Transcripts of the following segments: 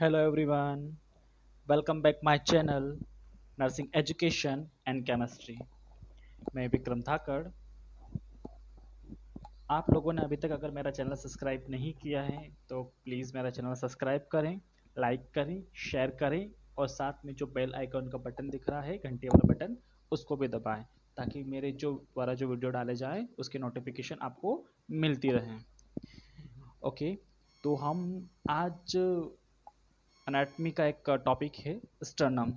Hello everyone, welcome back my channel Nursing Education and Chemistry. मैं विक्रम धाकड़। आप लोगों ने अभी तक अगर मेरा चैनल सब्सक्राइब नहीं किया है तो प्लीज़ मेरा चैनल सब्सक्राइब करें, लाइक करें, शेयर करें और साथ में जो बेल आइकॉन का बटन दिख रहा है घंटी वाला बटन उसको भी दबाएं ताकि मेरे जो द्वारा जो वीडियो डाले जाएं उसकी नोटिफिकेशन आपको मिलती रहे। ओके, तो हम आज एनाटॉमी का एक टॉपिक है स्टर्नम।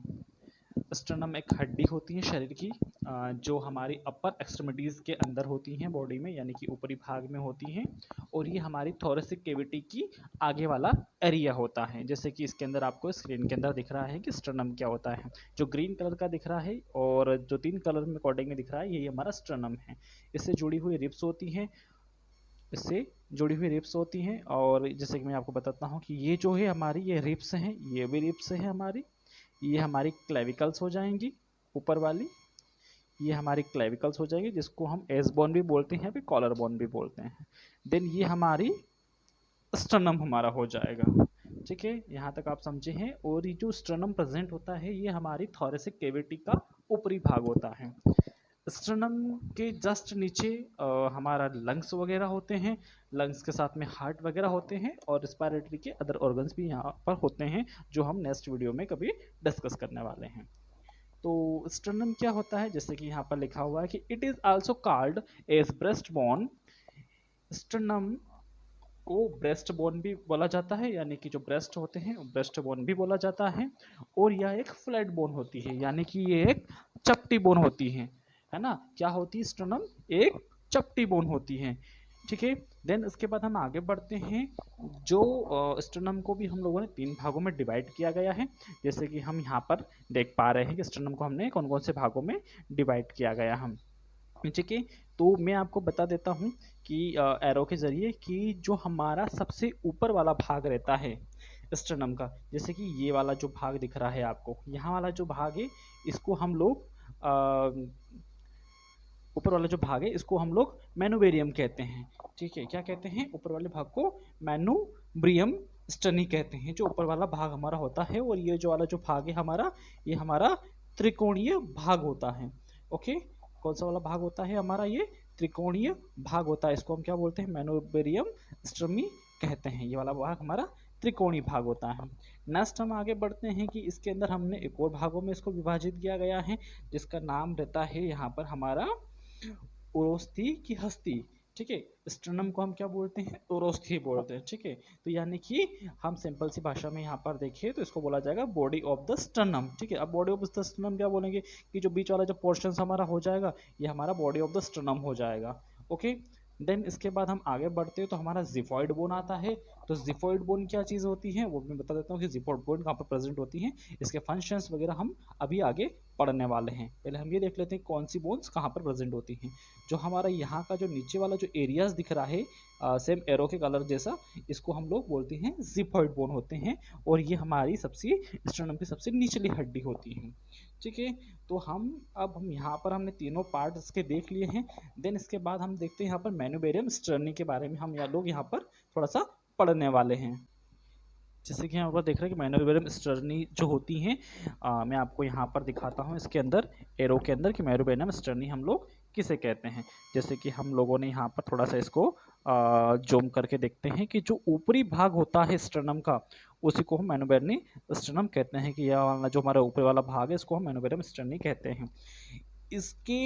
स्टर्नम एक हड्डी होती है शरीर की, जो हमारी अपर एक्सट्रीमिटीज़ के अंदर होती हैं बॉडी में, यानी कि ऊपरी भाग में होती हैं। और ये हमारी थोरेसिक कैविटी की आगे वाला एरिया होता है। जैसे कि इसके अंदर आपको स्क्रीन के अंदर दिख रहा है कि स्टर्नम क्या होता है। जो ग्रीन कलर का दिख रहा है और जो 3 कलर में कोडिंग में दिख रहा है, यही हमारा स्टर्नम है। इससे जुड़ी हुई रिब्स होती हैं, इससे जुड़ी हुई रिब्स होती हैं। और जैसे कि मैं आपको बताता हूँ कि ये जो है हमारी ये रिब्स हैं, ये भी रिब्स है हमारी। ये हमारी क्लेविकल्स हो जाएंगी ऊपर वाली, ये हमारी क्लेविकल्स हो जाएगी जिसको हम एस बोन भी बोलते हैं, अभी कॉलर बोन भी बोलते हैं। देन ये हमारी स्टर्नम हमारा हो जाएगा। ठीक है, यहाँ तक आप समझे हैं। और ये जो स्टर्नम प्रेजेंट होता है ये हमारी थोरेसिक कैविटी का ऊपरी भाग होता है। स्टर्नम के जस्ट नीचे हमारा लंग्स वगैरह होते हैं, लंग्स के साथ में हार्ट वगैरह होते हैं और रिस्पायरेटरी के अदर ऑर्गन्स भी यहाँ पर होते हैं, जो हम नेक्स्ट वीडियो में कभी डिस्कस करने वाले हैं। तो स्टर्नम क्या होता है, जैसे कि यहाँ पर लिखा हुआ है कि it is also called as breast bone. Sternum को ब्रेस्ट बोन भी बोला जाता है, यानी कि जो ब्रेस्ट होते हैं ब्रेस्ट बोन भी बोला जाता है। और यह एक फ्लैट बोन होती है, यानी कि ये एक चपटी बोन होती है ना। क्या होती है स्टर्नम? एक चपटी बोन होती है। ठीक है, देन उसके बाद हम आगे बढ़ते हैं। जो स्टर्नम को भी हम लोगों ने 3 भागों में डिवाइड किया गया है। जैसे कि हम यहाँ पर देख पा रहे हैं कि स्टर्नम को हमने कौन कौन से भागों में डिवाइड किया गया हम। ठीक है, तो मैं आपको बता देता हूँ कि एरो के जरिए कि जो हमारा सबसे ऊपर वाला भाग रहता है स्टर्नम का, जैसे कि ये वाला जो भाग दिख रहा है आपको, यहाँ वाला जो भाग है इसको हम लोग ऊपर वाला जो भाग है इसको हम लोग मैनुबेरियम कहते हैं। ठीक है, क्या कहते हैं? ऊपर वाले भाग को मैनुब्रियम स्टर्नी कहते हैं, जो ऊपर वाला भाग हमारा होता है। और ये जो वाला जो भाग है हमारा, ये हमारा त्रिकोणीय भाग होता है। ओके, कौन सा वाला भाग होता है हमारा? ये त्रिकोणीय भाग होता है, इसको हम क्या बोलते हैं? मैनुबेरियम स्टर्मी कहते हैं। ये वाला भाग हमारा त्रिकोणीय भाग होता है। नेक्स्ट हम आगे बढ़ते हैं कि इसके अंदर हमने एक और भागों में इसको विभाजित किया गया है, जिसका नाम रहता है यहाँ पर हमारा उरोस्थी की हस्ती। ठीक है, स्टर्नम को हम क्या बोलते हैं? उरोस्थी बोलते हैं। ठीक है, तो यानी कि हम सिंपल सी भाषा में यहाँ पर देखिए तो इसको बोला जाएगा बॉडी ऑफ द स्टर्नम। ठीक है, अब बॉडी ऑफ द स्टर्नम क्या बोलेंगे कि जो बीच वाला जो पोर्शन हमारा हो जाएगा ये हमारा बॉडी ऑफ द स्टर्नम हो जाएगा। ओके, देन इसके बाद हम आगे बढ़ते हैं तो हमारा जिफॉइड बोन आता है। तो जिफॉइड बोन क्या चीज़ होती है वो मैं बता देता हूँ कि जिफॉइड बोन कहाँ पर प्रेजेंट होती है, इसके फंक्शंस वगैरह हम अभी आगे पढ़ने वाले हैं। पहले हम ये देख लेते हैं कौन सी बोन्स कहाँ पर प्रेजेंट होती हैं। जो हमारा यहाँ का जो नीचे वाला जो एरियाज दिख रहा है सेम एरो के कलर जैसा, इसको हम लोग बोलते हैं जिफॉइड बोन होते हैं। और ये हमारी सबसे स्टर्नम की सबसे निचली हड्डी होती है। ठीक है, तो हम यहाँ पर हमने तीनों पार्ट इसके देख लिए हैं। देन इसके बाद हम देखते हैं यहाँ पर मैनुबेरियम स्टर्नी के बारे में हम लोग यहाँ पर थोड़ा सा पढ़ने वाले हैं। जैसे कि यहाँ पर देख रहे हैं कि मैनुबेरियम स्टर्नी जो होती हैं, मैं आपको यहाँ पर दिखाता हूँ इसके अंदर एरो के अंदर कि मैनुबेरियम स्टर्नी हम लोग किसे कहते हैं। जैसे कि हम लोगों ने यहाँ पर थोड़ा सा इसको जूम करके देखते हैं कि जो ऊपरी भाग होता है स्टर्नम का उसी को हम मैनुबेरियम स्टर्नम कहते हैं। कि यह वाला जो हमारा ऊपरी वाला भाग है इसको हम मैनुबेरियम स्टर्नी कहते हैं। इसके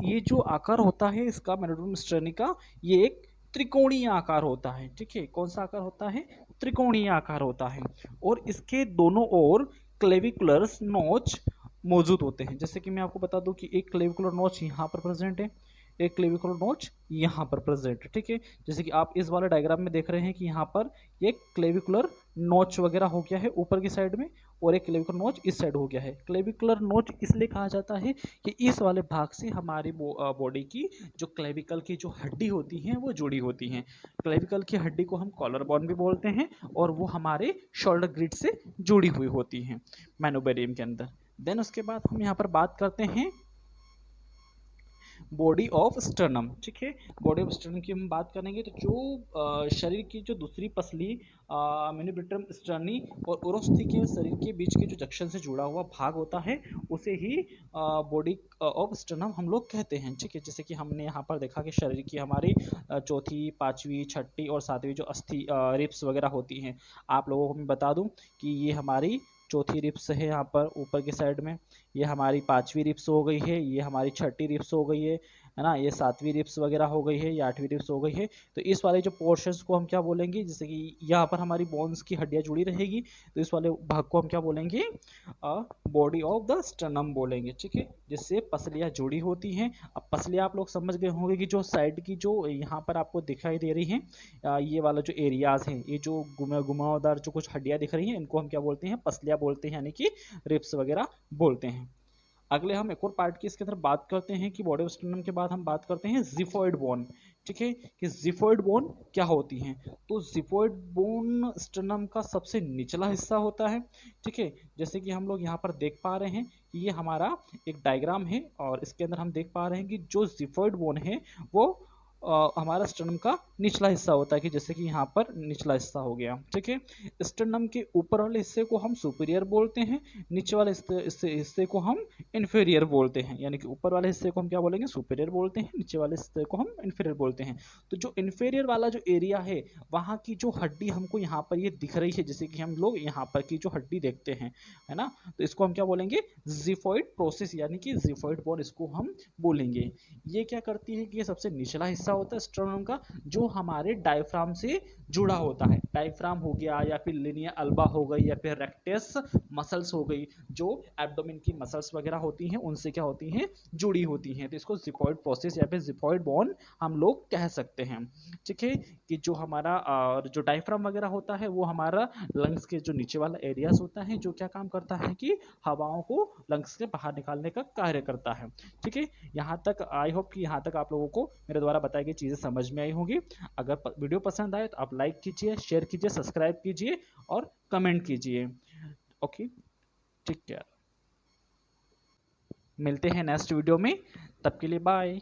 ये जो आकार होता है इसका मैनुबेरियम स्टर्नी का, ये एक त्रिकोणीय आकार होता है। ठीक है, कौन सा आकार होता है? त्रिकोणीय आकार होता है। और इसके दोनों ओर क्लेविकुलर नोच मौजूद होते हैं। जैसे कि मैं आपको बता दूं कि एक क्लेविकुलर नोच यहाँ पर प्रेजेंट है, एक क्लेविकुलर नोच यहाँ पर प्रेजेंट है। ठीक है, जैसे कि आप इस वाले डायग्राम में देख रहे हैं कि यहाँ पर एक क्लेविकुलर नोच वगैरह हो गया है ऊपर की साइड में, और एक क्लेविकुलर नोच इस साइड हो गया है। क्लेविकुलर नोच इसलिए कहा जाता है कि इस वाले भाग से हमारी बॉडी की जो क्लेविकल की जो हड्डी होती है वो जुड़ी होती हैं। क्लेविकल की हड्डी को हम कॉलर बोन भी बोलते हैं और वो हमारे शोल्डर ग्रिड से जुड़ी हुई होती हैं मैनुबेरियम के अंदर। देन उसके बाद हम यहाँ पर बात करते हैं बॉडी ऑफ स्टर्नम। ठीक है, बॉडी ऑफ स्टर्नम की हम बात करेंगे तो जो शरीर की जो दूसरी पसली मेनिब्रेटम स्टर्नी और उरोस्थी के शरीर के बीच के जो जंक्शन से जुड़ा हुआ भाग होता है उसे ही बॉडी ऑफ स्टर्नम हम लोग कहते हैं। ठीक है, जैसे कि हमने यहाँ पर देखा कि शरीर की हमारी चौथी, पाँचवीं, छठी और सातवीं जो अस्थि रिब्स वगैरह होती हैं, आप लोगों को मैं बता दूं कि ये हमारी चौथी रिब्स है यहाँ पर ऊपर की साइड में, ये हमारी पाँचवीं रिब्स हो गई है, ये हमारी छठी रिब्स हो गई है ना, ये सातवीं रिब्स वगैरह हो गई है, ये आठवीं रिब्स हो गई है। तो इस वाले जो पोर्शंस को हम क्या बोलेंगे, जैसे कि यहाँ पर हमारी बोन्स की हड्डियाँ जुड़ी रहेगी, तो इस वाले भाग को हम क्या बोलेंगे, बॉडी ऑफ द स्टर्नम बोलेंगे। ठीक है, जिससे पसलियाँ जुड़ी होती हैं। अब पसलियाँ आप लोग समझ गए होंगे कि जो साइड की जो यहाँ पर आपको दिखाई दे रही हैं, ये वाला जो एरियाज हैं, ये जो घुमावदार जो कुछ हड्डियाँ दिख रही हैं, इनको हम क्या बोलते हैं, पसलियाँ बोलते हैं, यानी कि रिब्स वगैरह बोलते हैं। अगले हम एक और पार्ट की इसके तरफ बात करते हैं कि बॉडी ऑफ स्टर्नम के बाद हम बात करते हैं जिफॉइड बोन। ठीक है, कि जिफॉइड बोन क्या होती हैं। तो जिफॉइड बोन स्टर्नम का सबसे निचला हिस्सा होता है। ठीक है, जैसे कि हम लोग यहाँ पर देख पा रहे हैं कि ये हमारा एक डायग्राम है और इसके अंदर हम देख पा रहे हैं कि जो जिफॉइड बोन है वो हमारा स्टर्नम का निचला हिस्सा होता है, कि जैसे कि यहाँ पर निचला हिस्सा हो गया। ठीक है, स्टर्नम के ऊपर वाले हिस्से को हम सुपीरियर बोलते हैं, नीचे वाले हिस्से को हम इन्फीरियर बोलते हैं। यानी कि ऊपर वाले हिस्से को हम क्या बोलेंगे, सुपीरियर बोलते हैं, नीचे वाले हिस्से को हम इन्फीरियर बोलते हैं। तो जो इन्फीरियर वाला जो एरिया है, वहाँ की जो हड्डी हमको यहाँ पर ये दिख रही है, जैसे कि हम लोग यहाँ पर की जो हड्डी देखते हैं, है ना, तो इसको हम क्या बोलेंगे, जिफॉइड प्रोसेस, यानी कि जिफॉइड बोन इसको हम बोलेंगे। ये क्या करती है कि ये सबसे निचला हिस्सा होता है स्टर्नम का, जो हमारे डायफ्राम से जुड़ा होता है। डायफ्राम हो गया, या फिर लिनिया अल्बा हो गई, या फिर रेक्टस मसल्स हो गई, जो एब्डोमेन की मसल्स वगैरह होती हैं उनसे क्या होती हैं, जुड़ी होती हैं। तो इसको जिफॉइड प्रोसेस या फिर जिफॉइड बोन हम लोग कह सकते हैं। ठीक है, कि जो हमारा जो डायफ्राम वगैरह होता है वो हमारा लंग्स के जो नीचे वाला एरियाज होता है, जो क्या काम करता है कि हवाओं को लंग्स से बाहर निकालने का कार्य करता है। ठीक है, यहाँ तक आई होप कि यहाँ तक आप लोगों को मेरे द्वारा बताई गई चीज़ें समझ में आई होंगी। अगर वीडियो पसंद आए तो आप लाइक कीजिए, शेयर कीजिए, सब्सक्राइब कीजिए और कमेंट कीजिए। ओके, ठीक है, मिलते हैं नेक्स्ट वीडियो में, तब के लिए बाय।